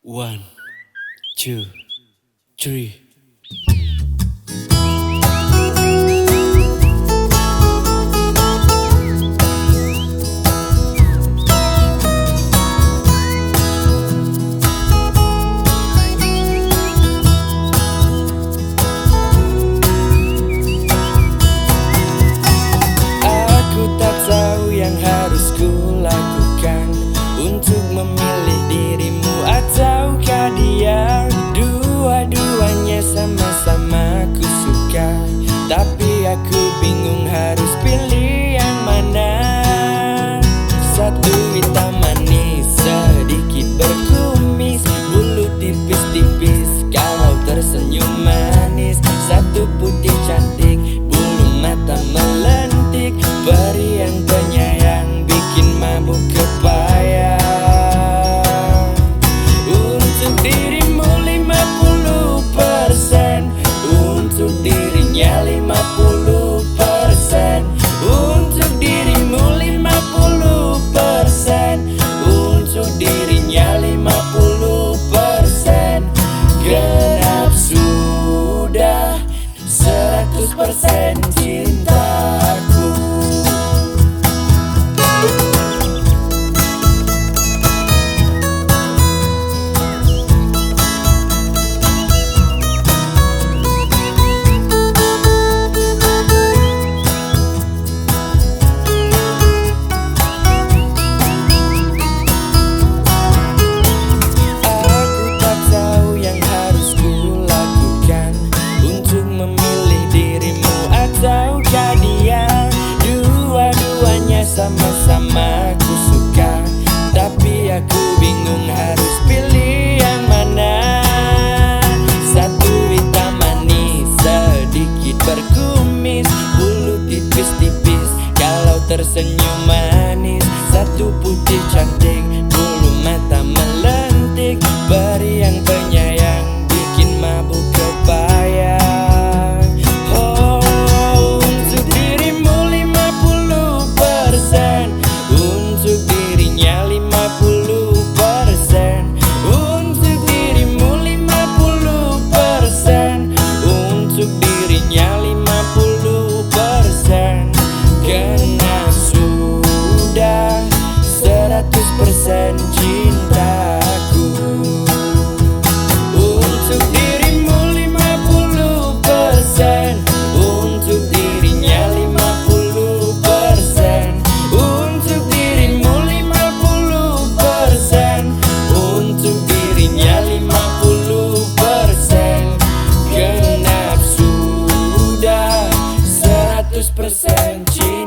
One, two, three. Aku tak tahu yang harus kulakukan untuk memilih dirimu ataukah dia. Dua-duanya sama-sama ku suka, tapi aku bingung harus pilih yang mana. Satu hitam manis, sedikit berkumis, bulu tipis-tipis kalau tersenyum manis. Satu putih cantik, bulu mata melentik, peri yang penyayang bikin mabuk kepayang. Untuk dirimu 50%, untuk dirinya 50%, untuk dirimu 50%, untuk dirinya 50%. Genap sudah 100% cintaku. Sama-sama ku suka, tapi aku bingung harus pilih yang mana. Satu hitam manis, sedikit berkumis, bulu tipis-tipis kalau tersenyum manis. Satu putih cantik, bulu mata melentik, peri yang penyayang bikin mabuk kepayang. Untuk dirinya 50%, untuk dirimu 50%, untuk dirinya 50%. Genap sudah 100% cintaku. Untuk dirimu 50%, untuk dirinya 50%, untuk dirimu 50%, untuk dirinya 50%. Genap sudah 100% cinta.